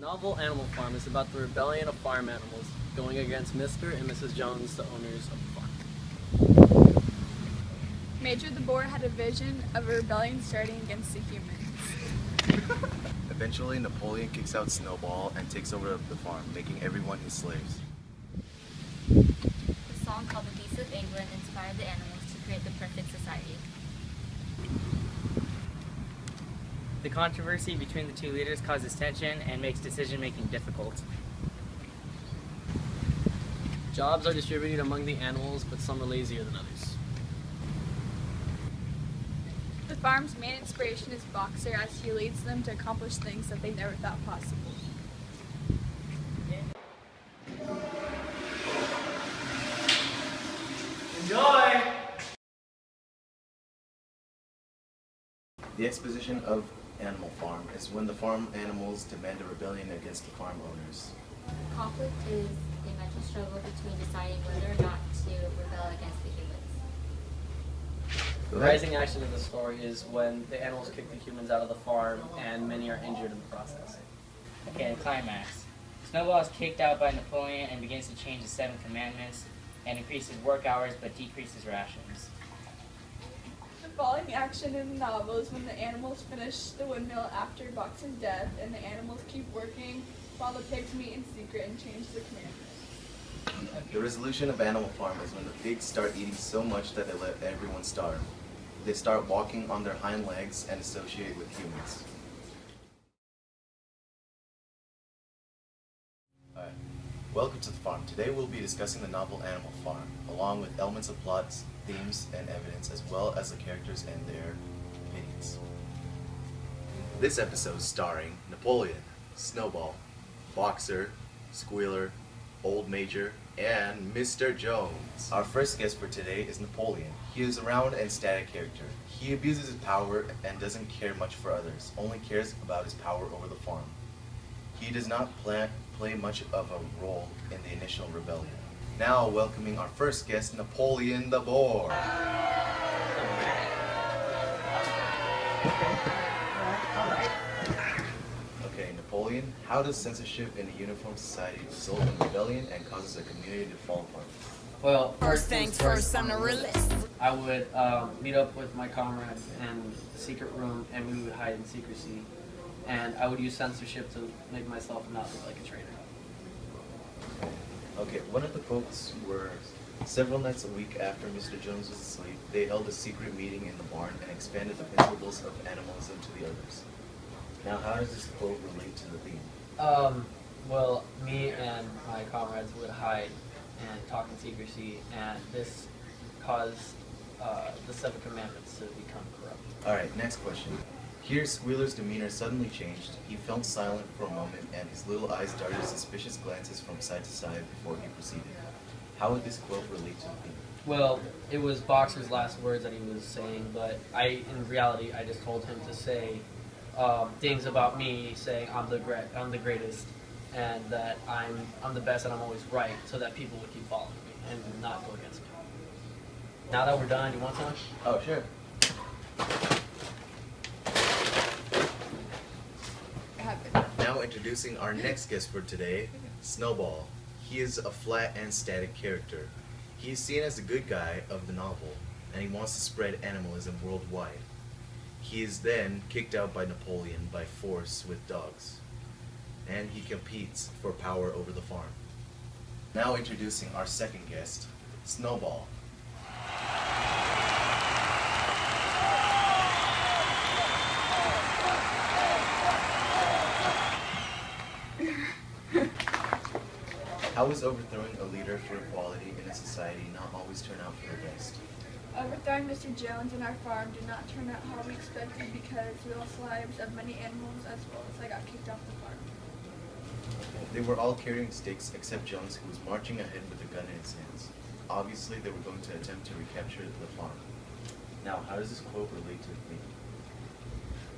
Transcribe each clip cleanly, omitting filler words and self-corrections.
novel Animal Farm is about the rebellion of farm animals going against Mr. and Mrs. Jones, the owners of the farm. Major the Boar had a vision of a rebellion starting against the humans. Eventually, Napoleon kicks out Snowball and takes over the farm, making everyone his slaves. The song called The Beasts of England inspired the animals to create the perfect society. The controversy between the two leaders causes tension and makes decision-making difficult. Jobs are distributed among the animals, but some are lazier than others. The farm's main inspiration is Boxer, as he leads them to accomplish things that they never thought possible. Enjoy! The exposition of Animal Farm is when the farm animals demand a rebellion against the farm owners. Conflict is a mental struggle between deciding whether or not to rebel against the humans. The rising action of the story is when the animals kick the humans out of the farm and many are injured in the process. Okay, the climax. Snowball is kicked out by Napoleon and begins to change the 7 commandments and increases work hours but decreases rations. The following action in the novel is when the animals finish the windmill after Boxer's death, and the animals keep working while the pigs meet in secret and change the commandments. The resolution of Animal Farm is when the pigs start eating so much that they let everyone starve. They start walking on their hind legs and associate with humans. Alright, welcome to the farm. Today we'll be discussing the novel Animal Farm, along with elements of plots, themes, and evidence, as well as the characters and their opinions. This episode starring Napoleon, Snowball, Boxer, Squealer, Old Major, and Mr. Jones. Our first guest for today is Napoleon. He is a round and static character. He abuses his power and doesn't care much for others, only cares about his power over the farm. He does not play much of a role in the initial rebellion. Now welcoming our first guest, Napoleon the Boar. Okay, Napoleon, how does censorship in a uniform society result in rebellion and causes a community to fall apart? Well, First things first, I'm the realist. I would meet up with my comrades in the secret room and we would hide in secrecy. And I would use censorship to make myself not look like a traitor. Okay, one of the quotes were, several nights a week after Mr. Jones was asleep, they held a secret meeting in the barn and expanded the principles of animalism to the others. Now, how does this quote relate to the theme? Well, me and my comrades would hide and talk in secrecy, and this caused the 7 commandments to become corrupt. Alright, next question. Here, Squealer's demeanor suddenly changed. He felt silent for a moment, and his little eyes darted suspicious glances from side to side before he proceeded. How would this quote relate to the theme? Well, it was Boxer's last words that he was saying, but in reality, I just told him to say things about me, saying I'm the greatest, and that I'm the best and I'm always right, so that people would keep following me and not go against me. Now that we're done, you want some? Oh, sure. Now introducing our next guest for today, Snowball. He is a flat and static character. He is seen as the good guy of the novel, and he wants to spread animalism worldwide. He is then kicked out by Napoleon by force with dogs, and he competes for power over the farm. Now introducing our second guest, Snowball. How does overthrowing a leader for equality in a society not always turn out for the best? Overthrowing Mr. Jones and our farm did not turn out how we expected because we lost the lives of many animals as well as I got kicked off the farm. They were all carrying sticks except Jones, who was marching ahead with a gun in his hands. Obviously, they were going to attempt to recapture the farm. Now, how does this quote relate to the theme?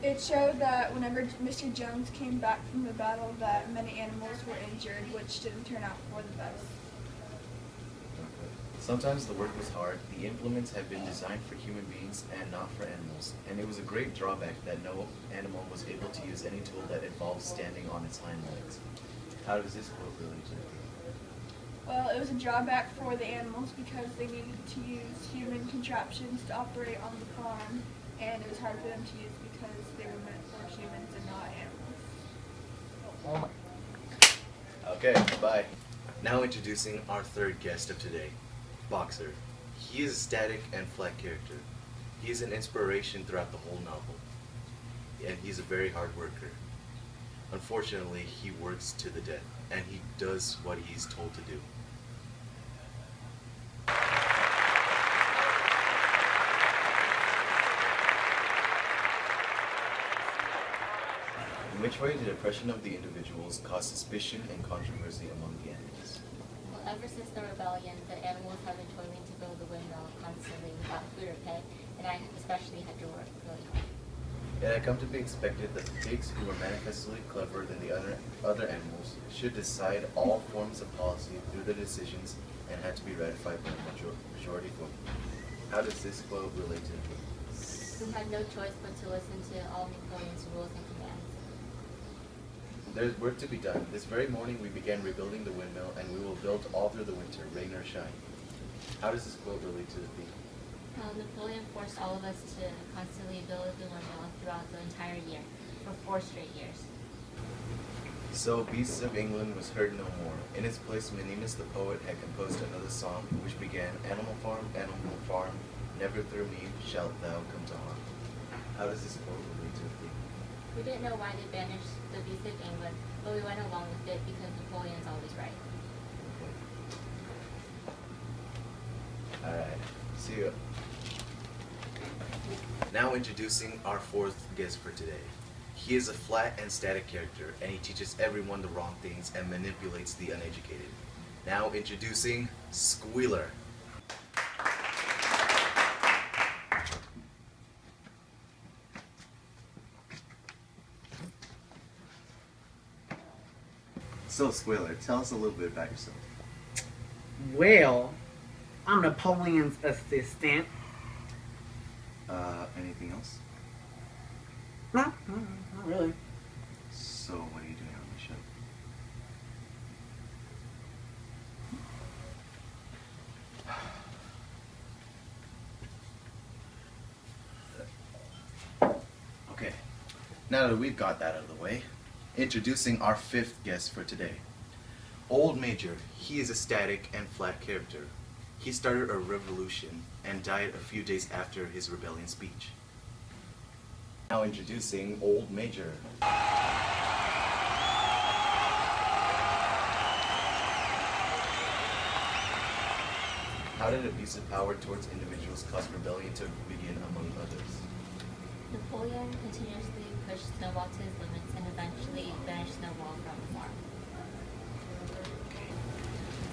It showed that whenever Mr. Jones came back from the battle that many animals were injured, which didn't turn out for the best. Sometimes the work was hard. The implements had been designed for human beings and not for animals, and it was a great drawback that no animal was able to use any tool that involved standing on its hind legs. How does this quote relate to it? Well, it was a drawback for the animals because they needed to use human contraptions to operate on the farm, and it was hard for them to use because they were meant for humans and not animals. Okay, bye. Now introducing our third guest of today, Boxer. He is a static and flat character. He is an inspiration throughout the whole novel, and he's a very hard worker. Unfortunately, he works to the death, and he does what he's told to do. In which way did oppression of the individuals cause suspicion and controversy among the animals? Well, ever since the rebellion, the animals have been toiling to build the windmill constantly without food or pay, and I especially had to work really hard. It had come to be expected that the pigs, who were manifestly cleverer than the other animals, should decide all forms of policy through their decisions and had to be ratified by a majority vote. How does this quote relate to it? We had no choice but to listen to all Napoleon's rules and commands. There's work to be done. This very morning we began rebuilding the windmill, and we will build all through the winter, rain or shine. How does this quote relate to the theme? Napoleon forced all of us to constantly build the windmill throughout the entire year, for 4 straight years. So Beasts of England was heard no more. In its place, Meninus the poet had composed another song, which began, Animal farm, never through me shalt thou come to harm. How does this quote relate to the theme? We didn't know why they banished the Beast of England, but we went along with it because Napoleon's always right. Alright, see you. Now introducing our fourth guest for today. He is a flat and static character, and he teaches everyone the wrong things and manipulates the uneducated. Now introducing Squealer. So Squealer, tell us a little bit about yourself. Well, I'm Napoleon's assistant. Anything else? No, not really. So what are you doing on the show? Okay, now that we've got that out of the way, introducing our fifth guest for today. Old Major. He is a static and flat character. He started a revolution and died a few days after his rebellion speech. Now introducing Old Major. How did abuse of power towards individuals cause rebellion to begin among others? Napoleon continuously pushed Snowball to his limits and eventually banished Snowball from the farm.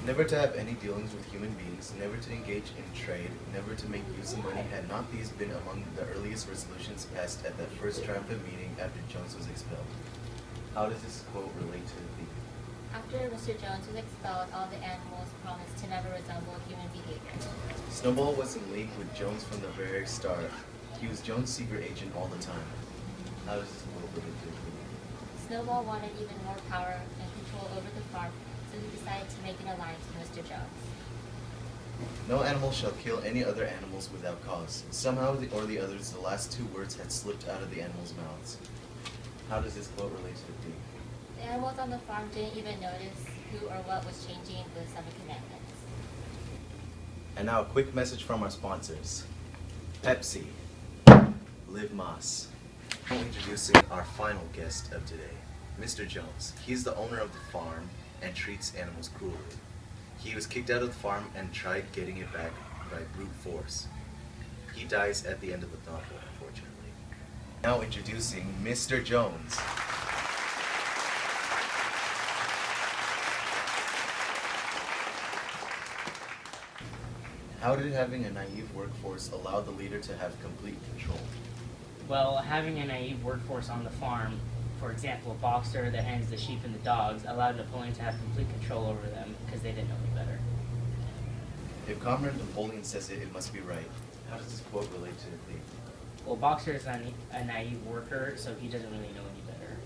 Never to have any dealings with human beings, never to engage in trade, never to make use of money, had not these been among the earliest resolutions passed at that first triumphant meeting after Jones was expelled? How does this quote relate to the theme? After Mr. Jones was expelled, all the animals promised to never resemble human behavior. Snowball was in league with Jones from the very start. He was Jones' secret agent all the time. How does this quote relate to the theme? Snowball wanted even more power and control over the farm, so he decided to make an alliance with Mr. Jones. No animal shall kill any other animals without cause. Somehow or the others, the last two words had slipped out of the animals' mouths. How does this quote relate to the theme? The animals on the farm didn't even notice who or what was changing the 7 commandments. And now a quick message from our sponsors. Pepsi. Live Mas. Now introducing our final guest of today, Mr. Jones. He's the owner of the farm and treats animals cruelly. He was kicked out of the farm and tried getting it back by brute force. He dies at the end of the novel, unfortunately. Now introducing Mr. Jones. How did having a naive workforce allow the leader to have complete control? Well, having a naive workforce on the farm, for example, a boxer that hands the sheep and the dogs, allowed Napoleon to have complete control over them because they didn't know any better. If Comrade Napoleon says it, it must be right. How does this quote relate to the theme? Well, Boxer is a naive worker, so he doesn't really know any better.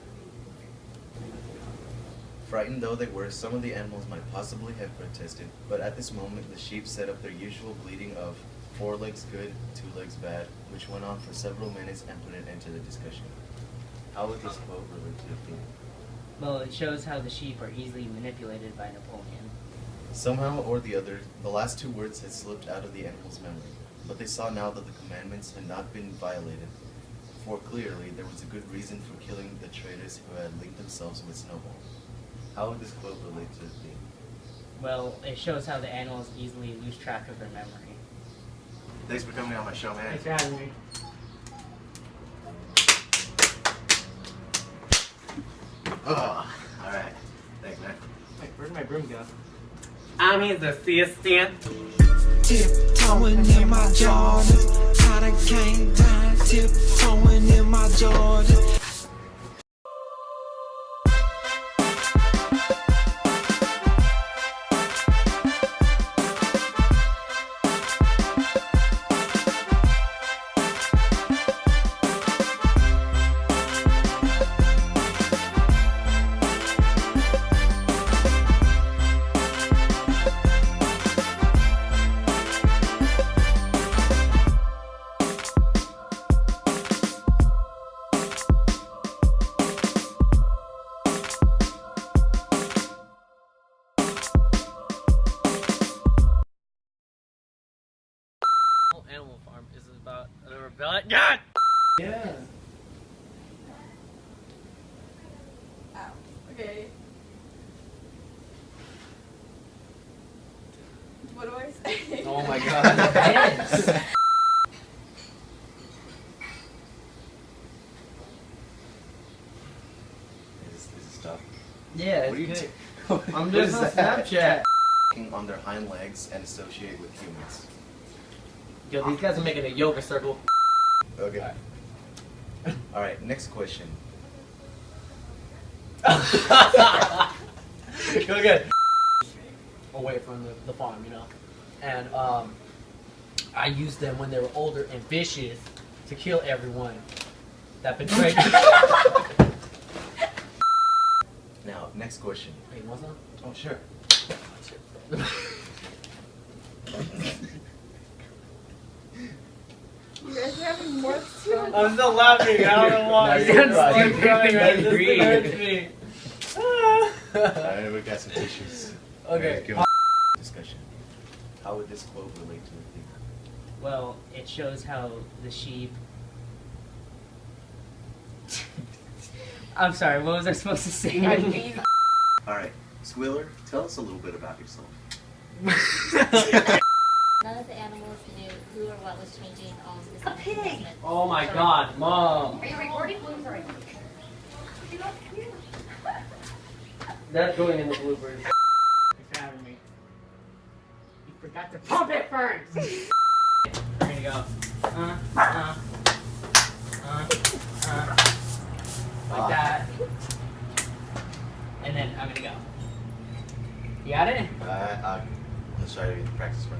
Frightened though they were, some of the animals might possibly have protested, but at this moment the sheep set up their usual bleating of 4 legs good, 2 legs bad, which went on for several minutes and put an end to the discussion. How would this quote relate to the theme? Well, it shows how the sheep are easily manipulated by Napoleon. Somehow or the other, the last 2 words had slipped out of the animal's memory, but they saw now that the commandments had not been violated, for clearly there was a good reason for killing the traitors who had linked themselves with Snowball. How would this quote relate to the theme? Well, it shows how the animals easily lose track of their memory. Thanks for coming on my show, man. Thanks for having me. Oh, alright. Thanks, man. Wait, where'd my broom go? I'm his assistant. Tiptoeing in my Jordan. I done came down, tiptoeing in my Jordan. Animal Farm is about a rebellion. God! Yeah. Ow. Okay. What do I say? Oh my god. Yes. Is this tough? Yeah, What do you it's do? good. I'm What just is on that? Snapchat. On their hind legs and associate with humans. Yo, these guys are making a yoga circle. Okay. Alright, next question. Go good. Away from the farm, you know. And I used them when they were older and vicious to kill everyone that betrayed me. Now, next question. Wait, what's up? Oh, sure. You guys are having more fun. I'm still laughing. I don't know why. No, you're I'm right. still crying. I This agree. thing hurts me. Alright, we got some tissues. Okay. Alright, give us a discussion. How would this quote relate to the theme? Well, it shows how the sheep. I'm sorry, what was I supposed to say? Alright, Squealer, tell us a little bit about yourself. None of the animals knew who or what was changing all of this. A pig! Oh my god, Mom. Are you recording? Sorry. That's going in the bloopers. Thanks for having me. You forgot to pump it first! We're gonna go. Like that. And then I'm gonna go. You got it? Let's try to practice run.